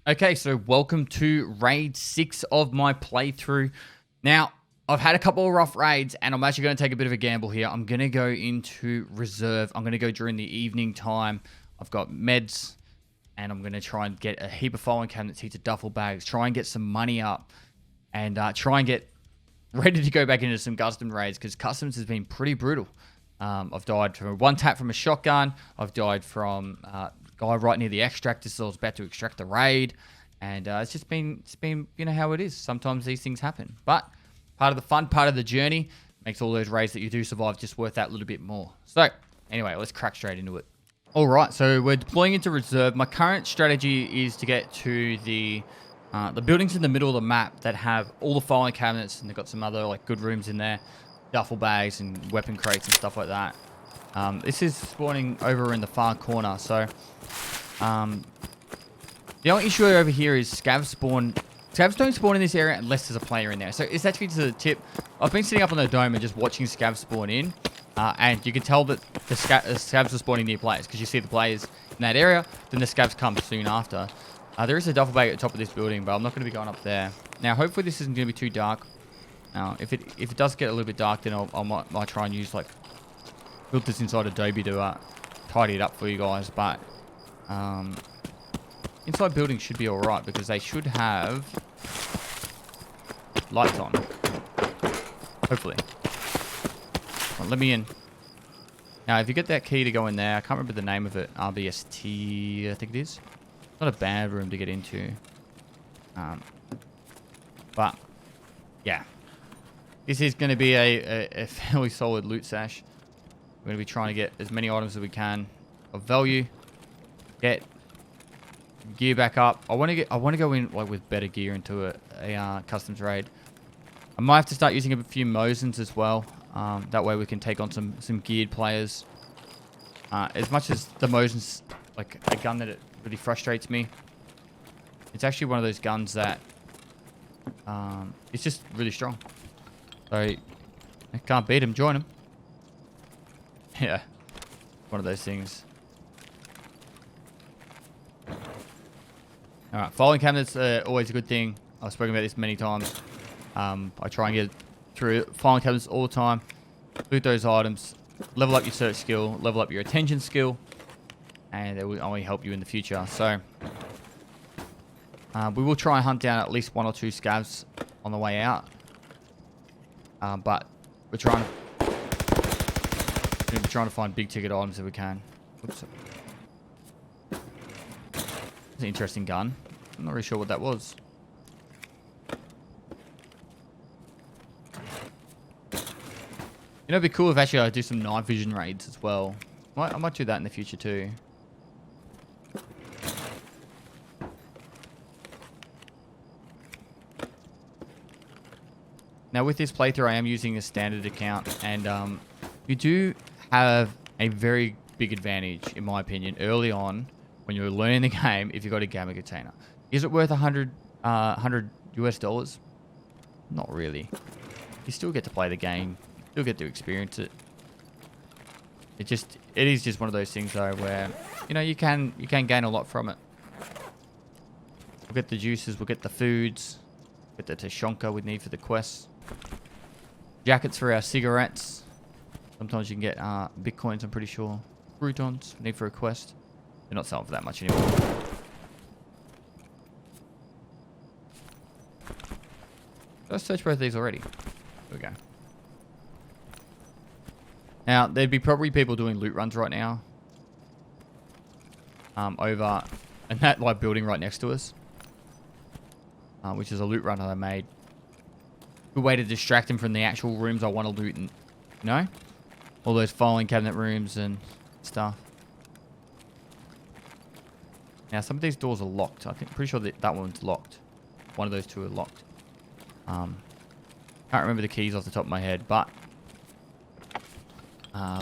Okay, so welcome to raid 6 of my playthrough. Now, I've had a couple of rough raids, and I'm actually going to take a bit of a gamble here. I'm going to go into reserve. I'm going to go during the evening time. I've got meds, and I'm going to try and get a heap of filing cabinets, heaps of duffel bags, try and get some money up, and try and get ready to go back into some custom raids, because customs has been pretty brutal. I've died from one tap from a shotgun. I've died from guy right near the extractor, so I was about to extract the raid, and it's been you know how it is. Sometimes these things happen, but part of the fun, part of the journey makes all those raids that you do survive just worth that little bit more. So anyway, let's crack straight into it. All right, so we're deploying into reserve. My current strategy is to get to the buildings in the middle of the map that have all the filing cabinets, and they've got some other like good rooms in there, duffel bags and weapon crates and stuff like that. This is spawning over in the far corner, so the only issue over here is scavs spawn. Scavs don't spawn in this area unless there's a player in there. So it's actually to the tip. I've been sitting up on the dome and just watching scavs spawn in, and you can tell that the scavs are spawning near players because you see the players in that area. Then the scavs come soon after. There is a duffel bag at the top of this building, but I'm not going to be going up there. Now, hopefully this isn't going to be too dark. Now, if it does get a little bit dark, then I might try and use like filters inside Adobe to tidy it up for you guys. But inside buildings should be alright because they should have lights on. Hopefully. Well, let me in. Now, if you get that key to go in there, I can't remember the name of it. RBST, I think it is. Not a bad room to get into. But, yeah. This is going to be a fairly solid loot sash. We're going to be trying to get as many items as we can of value. Get gear back up. I want to go in like with better gear into a customs raid. I might have to start using a few Mosins as well. That way we can take on some geared players. As much as the Mosin's like a gun that it really frustrates me, it's actually one of those guns that it's just really strong. So I can't beat him. Join him. Yeah, one of those things. All right, filing cabinets are always a good thing. I've spoken about this many times. I try and get through filing cabinets all the time. Loot those items, level up your search skill, level up your attention skill, and it will only help you in the future. So we will try and hunt down at least 1 or 2 scavs on the way out. But we're trying to find big ticket items if we can. Oops. It's an interesting gun. I'm not really sure what that was. You know, it'd be cool if actually I do some night vision raids as well. I might do that in the future too. Now with this playthrough, I am using a standard account, and you do have a very big advantage, in my opinion, early on when you're learning the game if you've got a gamma container. Is it worth $100 US? Not really. You still get to play the game. You'll get to experience it. It is just one of those things though where, you know, you can gain a lot from it. We'll get the juices, we'll get the foods, get the Tashonka we need for the quests. Jackets for our cigarettes. Sometimes you can get bitcoins, I'm pretty sure. Croutons, need for a quest. They're not selling for that much anymore. Let's search both of these already. There we go. Now, there'd be probably people doing loot runs right now. Over in that like building right next to us. Which is a loot run that I made. Good way to distract them from the actual rooms I want to loot, and you know, all those filing cabinet rooms and stuff. Now some of these doors are locked. Pretty sure that one's locked. One of those 2 are locked. Can't remember the keys off the top of my head, but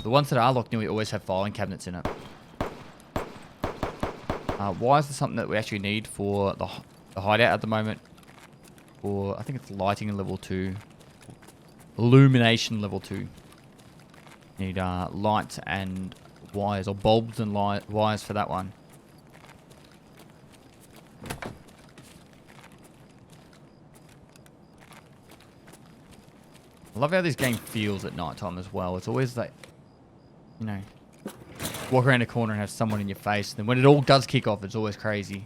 the ones that are locked nearly always have filing cabinets in it. Why is this something that we actually need for the hideout at the moment? Or I think it's lighting level 2. Illumination level 2. Need lights and wires, or bulbs and wires for that one. I love how this game feels at night time as well. It's always like, you know, walk around a corner and have someone in your face. Then when it all does kick off, it's always crazy.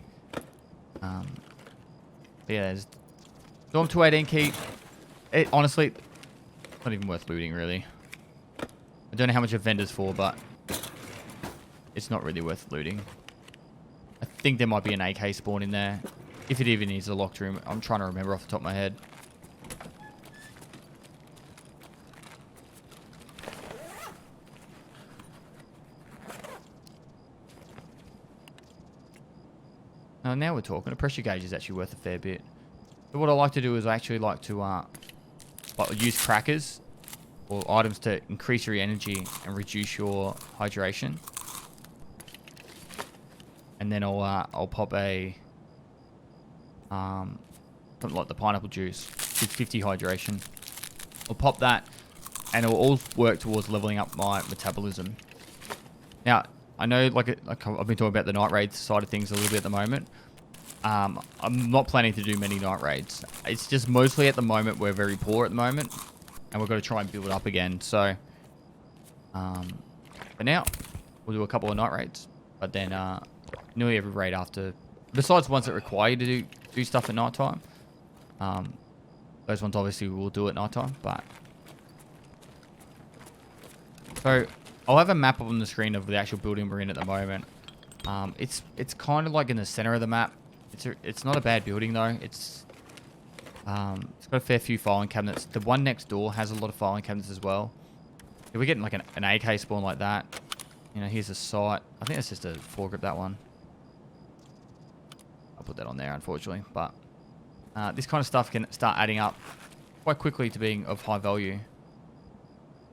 Yeah, there's Storm 218 key. It, honestly, not even worth looting, really. I don't know how much a vendor's for, but it's not really worth looting. I think there might be an AK spawn in there. If it even is a locked room. I'm trying to remember off the top of my head. Now we're talking. A pressure gauge is actually worth a fair bit. But what I like to do is I actually like to use crackers or items to increase your energy and reduce your hydration. And then I'll pop a something like the pineapple juice. It's 50 hydration. I'll pop that, and it will all work towards leveling up my metabolism. Now, I know, like I've been talking about the night raids side of things a little bit at the moment. I'm not planning to do many night raids. It's just mostly at the moment we're very poor at the moment, and we've got to try and build it up again. So, for now, we'll do a couple of night raids, but then nearly every raid after, besides ones that require you to do stuff at night time. Those ones obviously we'll do at night time, but so I'll have a map up on the screen of the actual building we're in at the moment. It's kind of like in the center of the map. It's not a bad building though. It's got a fair few filing cabinets. The one next door has a lot of filing cabinets as well. If we're getting like an AK spawn like that, you know, here's a sight. I think that's just a foregrip, that one. I'll put that on there, unfortunately. But this kind of stuff can start adding up quite quickly to being of high value.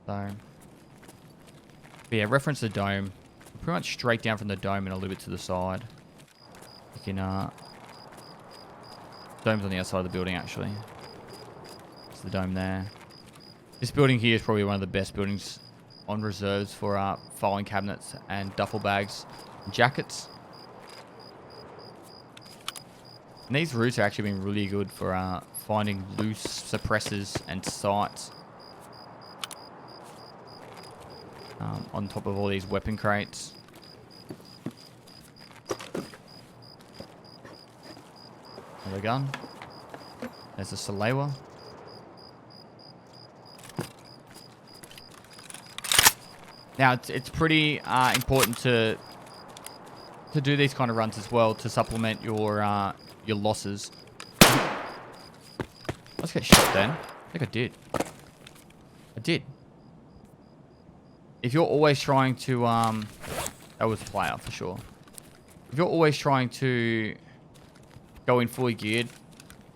So, but yeah, reference the dome. Pretty much straight down from the dome and a little bit to the side. You can, dome's on the outside of the building, actually. It's the dome there. This building here is probably one of the best buildings on reserves for filing cabinets and duffel bags and jackets. And these routes are actually been really good for finding loose suppressors and sights. On top of all these weapon crates. Another gun. There's a Salewa. Now it's pretty important to do these kind of runs as well to supplement your losses. Let's get shot then. I think I did. I did. If you're always trying to that was a player for sure. If you're always trying to go in fully geared,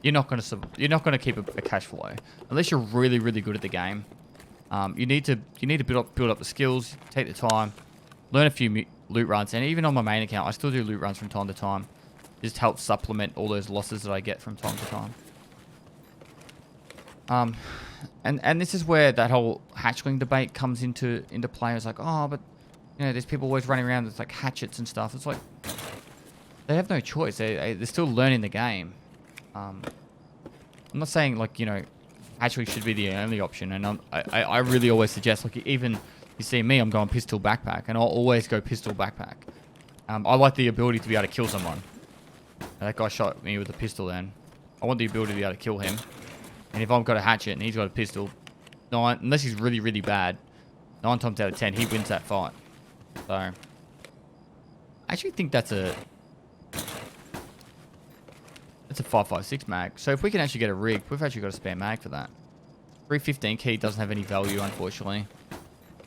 you're not gonna keep a cash flow unless you're really good at the game. You need to build up the skills, take the time, learn a few loot runs, and even on my main account, I still do loot runs from time to time. Just help supplement all those losses that I get from time to time. And this is where that whole hatchling debate comes into play. It's like, oh, but you know, there's people always running around with like hatchets and stuff. It's like they have no choice. They're still learning the game. I'm not saying like, you know, hatchling should be the only option. And I really always suggest, like, even you see me, I'm going pistol backpack, and I'll always go pistol backpack. I like the ability to be able to kill someone. That guy shot me with a pistol then. I want the ability to be able to kill him. And if I've got a hatchet and he's got a pistol, unless he's really bad, 9 times out of 10, he wins that fight. So, I actually think that's a 5.56 mag. So if we can actually get a rig, we've actually got a spare mag for that. 315 key doesn't have any value, unfortunately.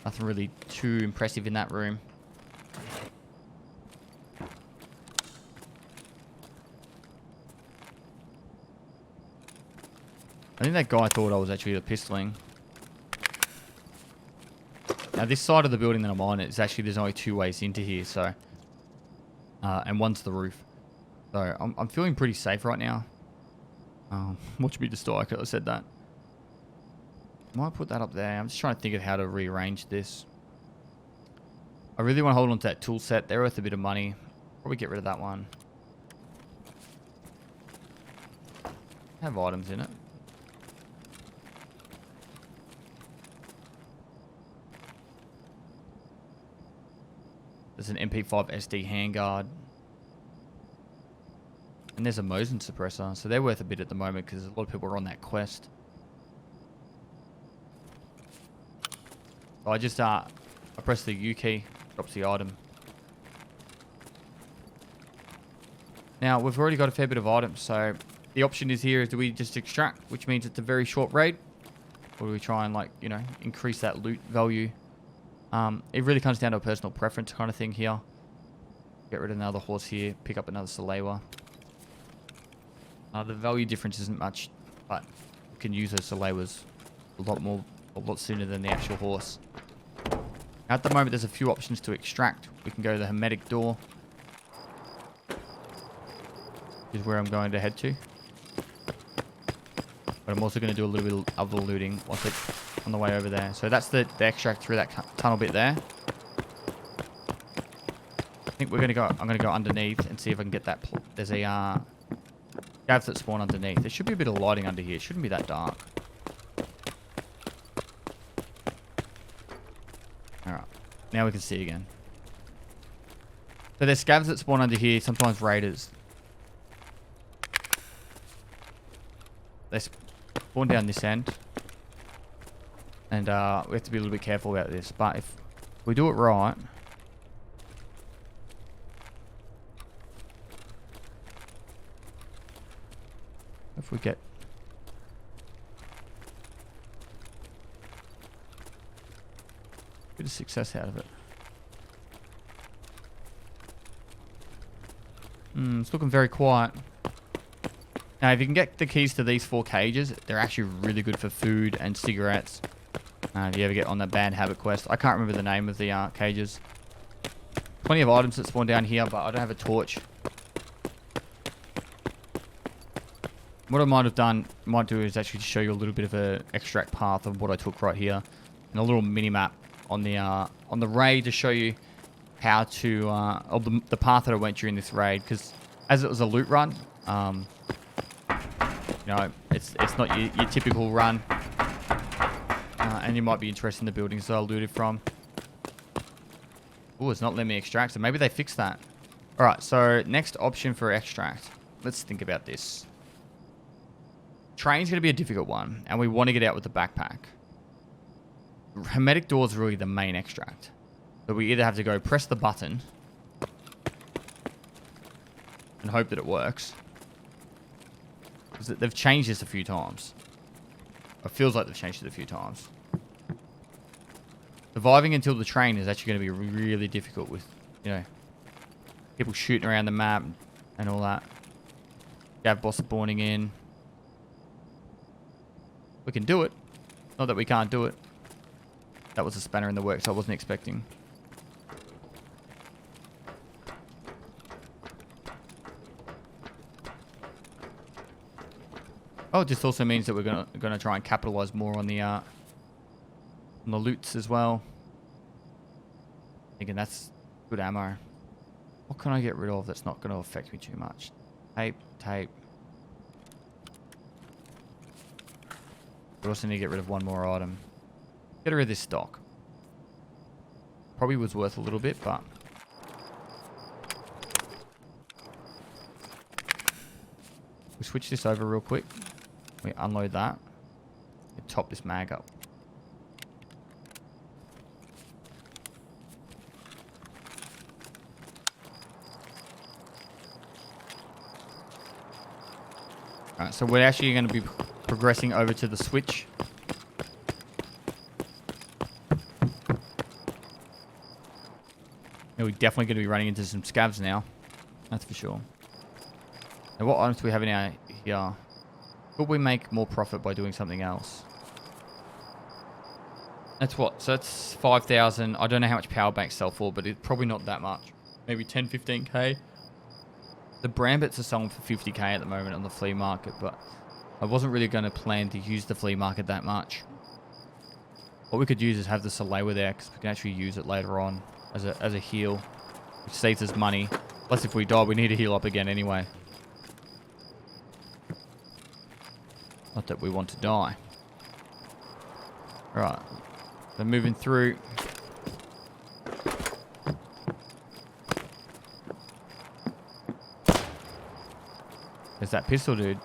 Nothing really too impressive in that room. I think that guy thought I was actually a pistoling. Now this side of the building that I'm on, it's actually, there's only 2 ways into here, so and one's the roof. So I'm feeling pretty safe right now. Watch me just die because I said that. Might put that up there. I'm just trying to think of how to rearrange this. I really want to hold on to that tool set. They're worth a bit of money. Probably get rid of that one. Have items in it. There's an MP5 SD handguard. And there's a Mosin suppressor. So they're worth a bit at the moment because a lot of people are on that quest. So I just I press the U key, drops the item. Now we've already got a fair bit of items, so the option is here: do we just extract, which means it's a very short raid, or do we try and, like, you know, increase that loot value? It really comes down to a personal preference kind of thing here. Get rid of another horse here, pick up another Salewa. The value difference isn't much, but you can use those Salewas a lot sooner than the actual horse. At the moment, there's a few options to extract. We can go to the hermetic door, which is where I'm going to head to. But I'm also going to do a little bit of other looting once it's on the way over there. So that's the extract through that tunnel bit there. I think I'm going to go underneath and see if I can get that. There's a scavs that spawn underneath. There should be a bit of lighting under here. It shouldn't be that dark. Alright. Now we can see again. So there's scavs that spawn under here. Sometimes raiders. They spawn down this end. And we have to be a little bit careful about this. But if we do it right... If we get... a bit of success out of it. It's looking very quiet. Now, if you can get the keys to these 4 cages, they're actually really good for food and cigarettes. If you ever get on that bad habit quest. I can't remember the name of the cages. Plenty of items that spawn down here, but I don't have a torch. What I might do is actually show you a little bit of a extract path of what I took right here. And a little mini-map on the raid to show you how to, of the path that I went during this raid. Because as it was a loot run, you know, it's not your typical run. And you might be interested in the buildings that I looted from. Oh, it's not letting me extract, so maybe they fixed that. Alright, so next option for extract. Let's think about this. Train's going to be a difficult one, and we want to get out with the backpack. Hermetic door is really the main extract. So we either have to go press the button and hope that it works. Because they've changed this a few times. It feels like they've changed it a few times. Surviving until the train is actually going to be really difficult with, you know, people shooting around the map and all that. Gav boss spawning in. We can do it. Not that we can't do it. That was a spanner in the works I wasn't expecting. Oh, it just also means that we're gonna try and capitalize more on the loots as well. Thinking that's good ammo. What can I get rid of that's not going to affect me too much? Tape. We also need to get rid of one more item. Get rid of this stock. Probably was worth a little bit, but... we switch this over real quick. We unload that. We top this mag up. Alright, so we're actually going to be progressing over to the switch. Yeah, we're definitely going to be running into some scavs now. That's for sure. Now, what items do we have in our here? Could we make more profit by doing something else? That's what? So that's 5,000. I don't know how much power banks sell for, but it's probably not that much. Maybe 10, 15k. The Brambits are selling for 50k at the moment on the flea market, but I wasn't really going to plan to use the flea market that much. What we could use is have the Salewa there, because we can actually use it later on as a heal, which saves us money. Plus, if we die, we need to heal up again anyway. Not that we want to die. Alright. So moving through. Where's that pistol, dude?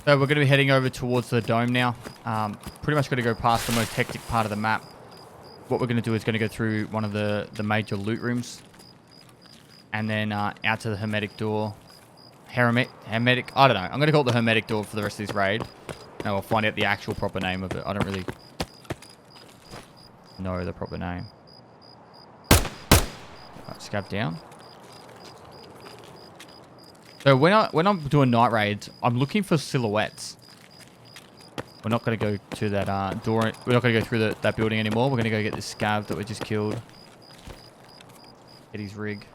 So we're going to be heading over towards the dome now. Pretty much going to go past the most hectic part of the map. What we're going to do is going to go through one of the major loot rooms. And then out to the hermetic door. Hermetic? I don't know. I'm going to call it the hermetic door for the rest of this raid. And we'll find out the actual proper name of it. I don't really know the proper name. Right, scav down. So when I'm doing night raids, I'm looking for silhouettes. We're not going to go to that door. We're not going to go through that building anymore. We're going to go get this scav that we just killed. Get his rig.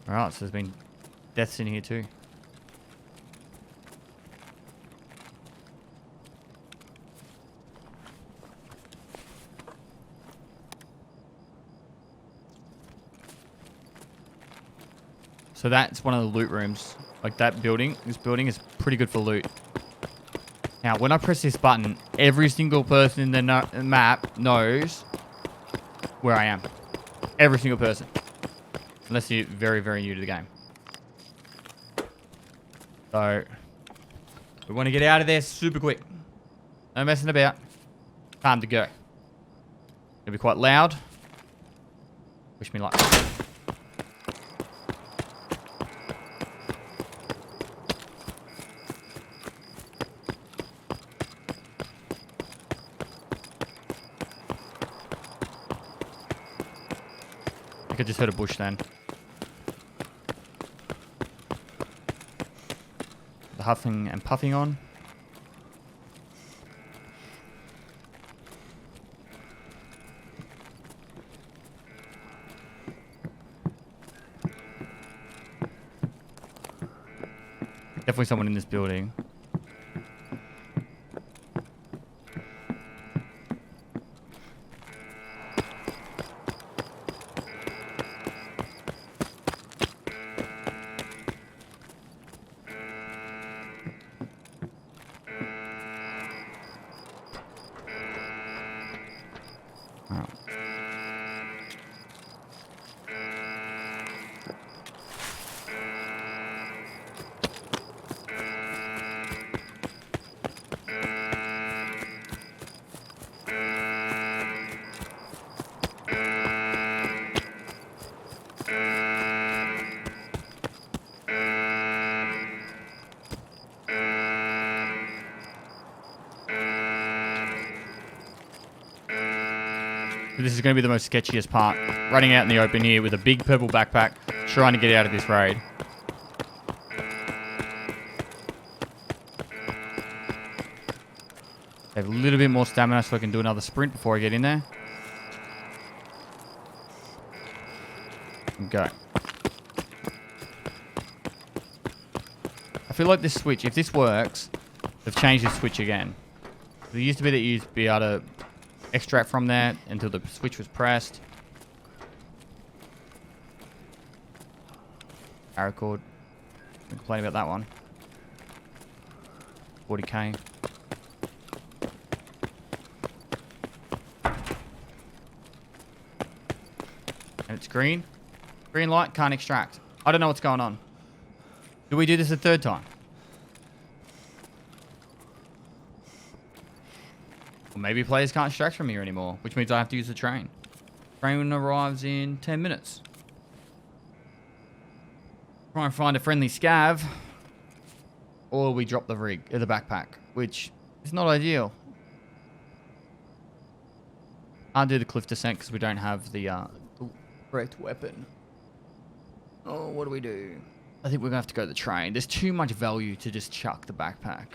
Alright, so there's been deaths in here too. So that's one of the loot rooms. Like that building, this building is pretty good for loot. Now, when I press this button, every single person in the map knows where I am. Every single person. Unless you're very, very new to the game. So, we want to get out of there super quick. No messing about. Time to go. It'll be quite loud. Wish me luck. I could just hit a bush then. The huffing and puffing on. Definitely someone in this building. This is going to be the most sketchiest part. Running out in the open here with a big purple backpack, trying to get out of this raid. Have a little bit more stamina so I can do another sprint before I get in there. And go. I feel like this switch, if this works, they've changed this switch again. There used to be that you used to be able to extract from there until the switch was pressed. Paracord. Don't complain about that one. 40k. And it's green. Green light, can't extract. I don't know what's going on. Do we do this a third time? Or maybe players can't extract from here anymore, which means I have to use the train. Train arrives in 10 minutes. Try and find a friendly scav. Or we drop the rig, the backpack, which is not ideal. Can't do the cliff descent because we don't have the correct weapon. Oh, what do we do? I think we're going to have to go to the train. There's too much value to just chuck the backpack.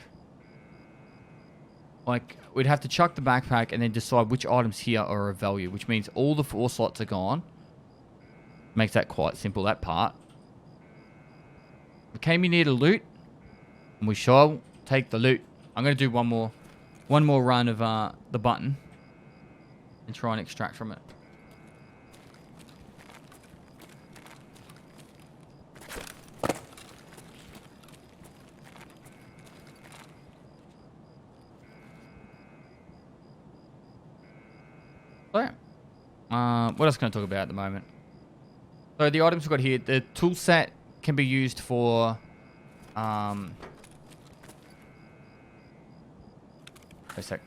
Like, we'd have to chuck the backpack and then decide which items here are of value, which means all the 4 slots are gone. Makes that quite simple, that part. We came in here to loot, and we shall take the loot. I'm going to do one more run of the button and try and extract from it. So, what else can I talk about at the moment? So the items we've got here, the tool set can be used for wait a sec.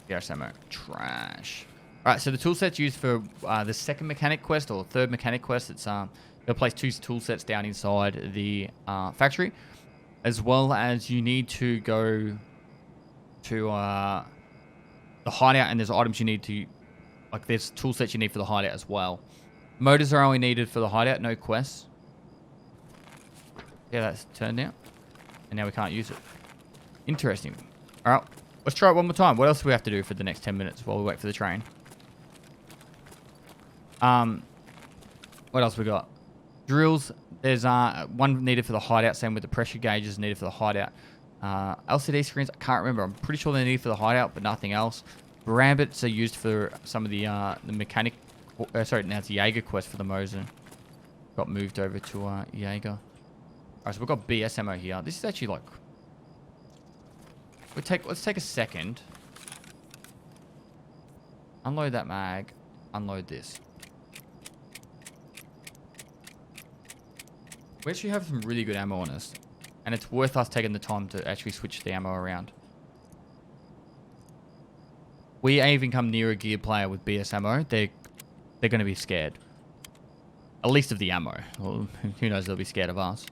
Yes, ammo. Trash. Alright, so the tool set's used for the second mechanic quest or third mechanic quest. It's they'll place 2 tool sets down inside the factory. As well as you need to go to the hideout, and there's items you need to, like there's tool sets you need for the hideout as well. Motors are only needed for the hideout, no quests. Yeah, that's turned out. And now we can't use it. Interesting. Alright, let's try it one more time. What else do we have to do for the next 10 minutes while we wait for the train? What else we got? Drills. There's one needed for the hideout, same with the pressure gauges needed for the hideout. LCD screens, I can't remember. I'm pretty sure they're needed for the hideout, but nothing else. Brambits are used for some of the mechanic... sorry, now it's Jaeger quest for the Mosin. Got moved over to Jaeger. Alright, so we've got BS ammo here. This is actually like... Let's take a second. Unload that mag. Unload this. We actually have some really good ammo on us. And it's worth us taking the time to actually switch the ammo around. We even come near a gear player with BS ammo, they're going to be scared. At least of the ammo. Well, who knows, they'll be scared of us.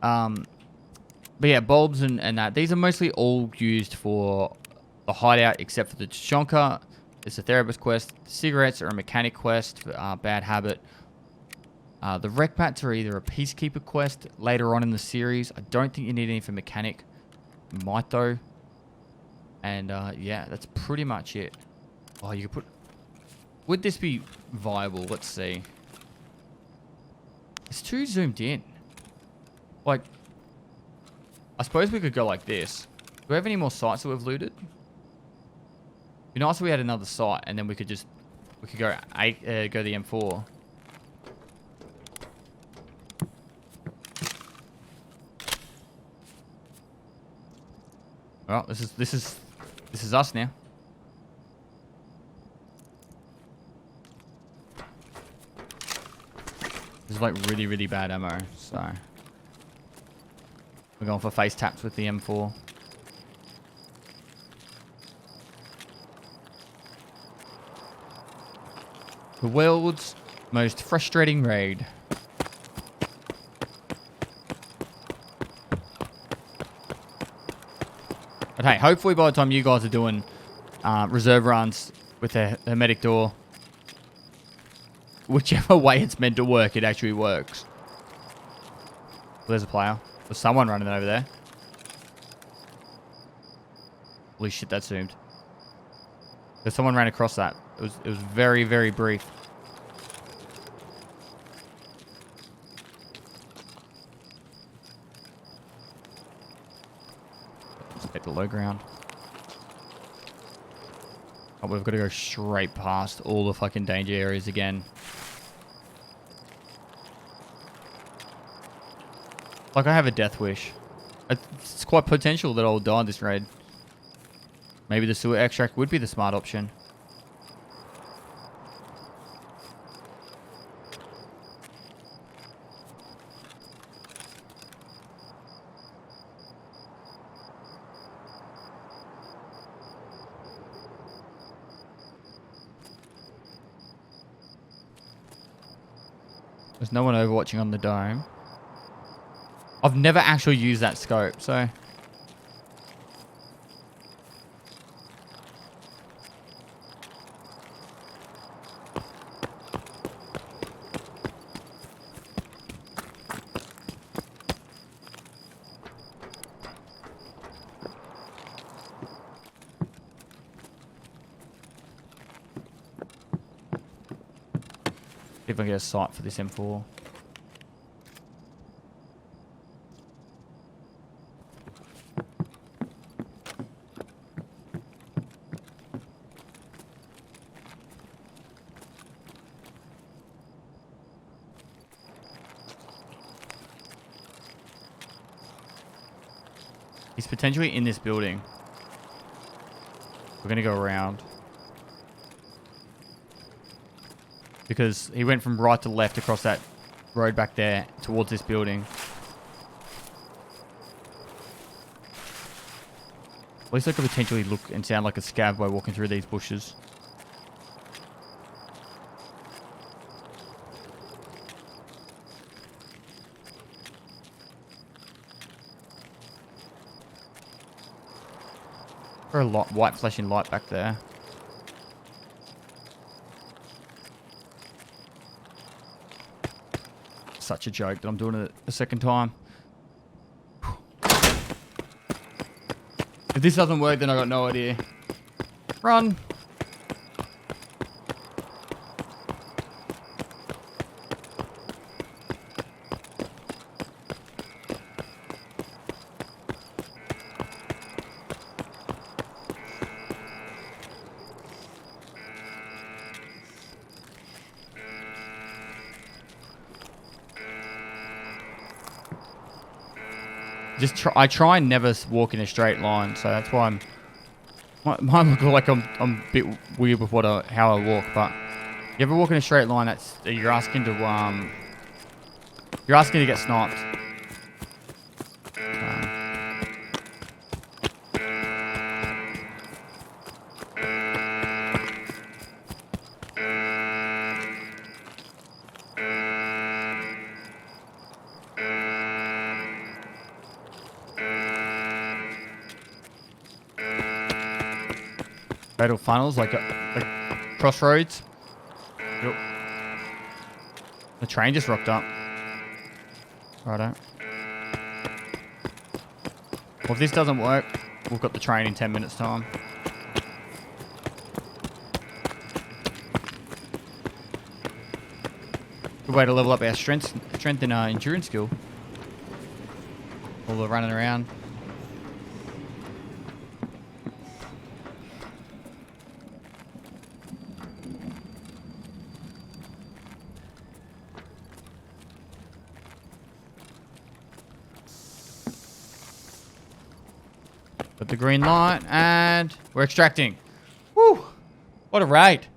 But yeah, bulbs and that. These are mostly all used for the hideout, except for the Shonka. It's a therapist quest. Cigarettes are a mechanic quest, bad habit. The rec pats are either a peacekeeper quest later on in the series. I don't think you need any for mechanic. You might though. And yeah, that's pretty much it. Oh, you could put... Would this be viable? Let's see. It's too zoomed in. Like, I suppose we could go like this. Do we have any more sites that we've looted? It'd be nice if we had another site and then we could just... We could go go the M4. Well, this is us now. This is like really, really bad ammo, so we're going for face taps with the M4. The world's most frustrating raid. But hey, hopefully by the time you guys are doing reserve runs with the hermetic door, whichever way it's meant to work, it actually works. Well, there's a player. There's someone running over there. Holy shit, that zoomed. There's someone ran across that. It was very, very brief. Let's get the low ground. Oh, we've got to go straight past all the fucking danger areas again. Like, I have a death wish. It's quite potential that I'll die in this raid. Maybe the sewer extract would be the smart option. There's no one overwatching on the dome. I've never actually used that scope, so... if I get a sight for this M4. He's potentially in this building. We're going to go around. Because he went from right to left across that road back there towards this building. At least I could potentially look and sound like a scav by walking through these bushes. Or a white flashing light back there. Such a joke that I'm doing it a second time. If this doesn't work, then I got no idea. Run. I try and never walk in a straight line, so that's why might look like I'm a bit weird with how I walk. But if you ever walk in a straight line, you're asking to get sniped. Fatal funnels, like crossroads. Yep. The train just rocked up. Righto. Well, if this doesn't work, we've got the train in 10 minutes time. Good way to level up our strength and endurance skill. All the running around. Got the green light, and we're extracting. Woo! What a raid.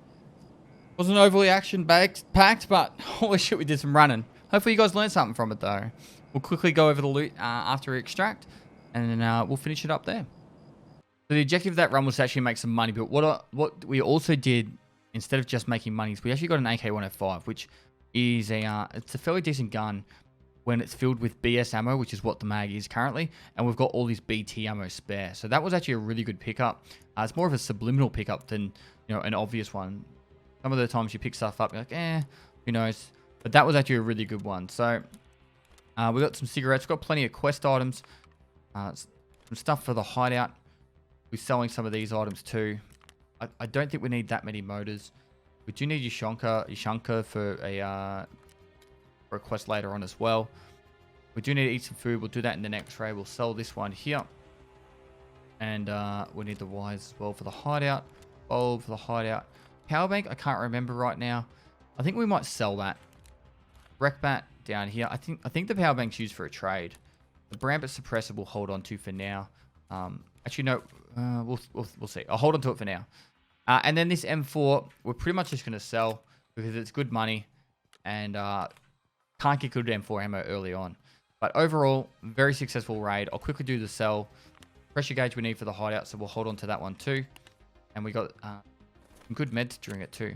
Wasn't overly action-packed, but holy shit, we did some running. Hopefully you guys learned something from it, though. We'll quickly go over the loot after we extract, and then we'll finish it up there. So the objective of that run was to actually make some money, but what we also did, instead of just making money, is we actually got an AK-105, which is it's a fairly decent gun when it's filled with BS ammo, which is what the mag is currently, and we've got all this BT ammo spare. So that was actually a really good pickup. It's more of a subliminal pickup than an obvious one. Some of the times you pick stuff up, you're like, who knows? But that was actually a really good one. So we got some cigarettes, we've got plenty of quest items, some stuff for the hideout. We're selling some of these items too. I don't think we need that many motors. We do need Yashanka for a quest later on as well. We do need to eat some food. We'll do that in the next raid. We'll sell this one here. And we need the wires as well for the hideout. Bulb for the hideout. Power bank, I can't remember right now. I think we might sell that. Rec bat down here. I think the power bank's used for a trade. The Brambit suppressor we'll hold on to for now. Actually, no. We'll see. I'll hold on to it for now. And then this M4, we're pretty much just going to sell because it's good money. And can't get good M4 ammo early on. But overall, very successful raid. I'll quickly do the sell. Pressure gauge we need for the hideout, so we'll hold on to that one too. And we got some good meds during it too.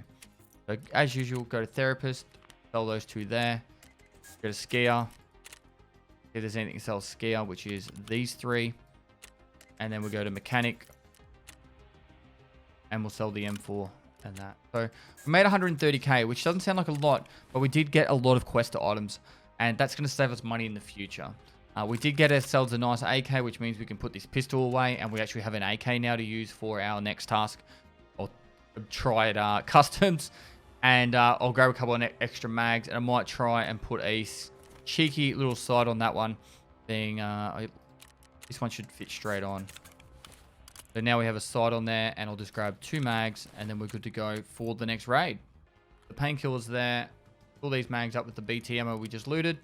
So as usual, go to therapist, sell those two there. Go to skier. If there's anything to sell skier, which is these three. And then we'll go to mechanic. And we'll sell the M4 and that. So we made 130k, which doesn't sound like a lot, but we did get a lot of quest items. And that's going to save us money in the future. We did get ourselves a nice AK, which means we can put this pistol away. And we actually have an AK now to use for our next task. Or try it customs. And I'll grab a couple of extra mags, and I might try and put a cheeky little side on that one. Being this one should fit straight on. So now we have a side on there, and I'll just grab 2 mags, and then we're good to go for the next raid. The painkiller's there. Fill these mags up with the BT ammo we just looted.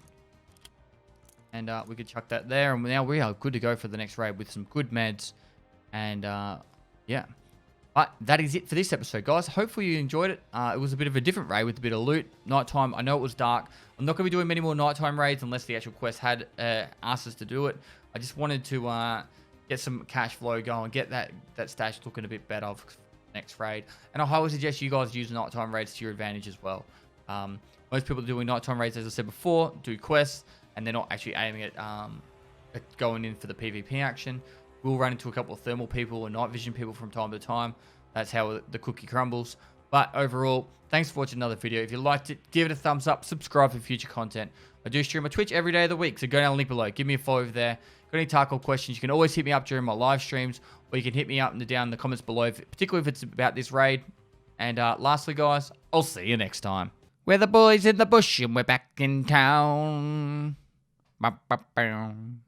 And we could chuck that there, and now we are good to go for the next raid with some good meds. And yeah. But that is it for this episode, guys. Hopefully you enjoyed it. It was a bit of a different raid with a bit of loot. Nighttime, I know it was dark. I'm not going to be doing many more nighttime raids unless the actual quest had asked us to do it. I just wanted to get some cash flow going, get that stash looking a bit better for the next raid. And I highly suggest you guys use nighttime raids to your advantage as well. Most people doing nighttime raids, as I said before, do quests, and they're not actually aiming at going in for the PvP action. We'll run into a couple of thermal people and night vision people from time to time. That's how the cookie crumbles. But overall, thanks for watching another video. If you liked it, give it a thumbs up. Subscribe for future content. I do stream on Twitch every day of the week, so go down the link below. Give me a follow over there. Got any Tarkov questions, you can always hit me up during my live streams, or you can hit me up down in the comments below, particularly if it's about this raid. And lastly, guys, I'll see you next time. We're the boys in the bush, and we're back in town. Ba, ba, ba.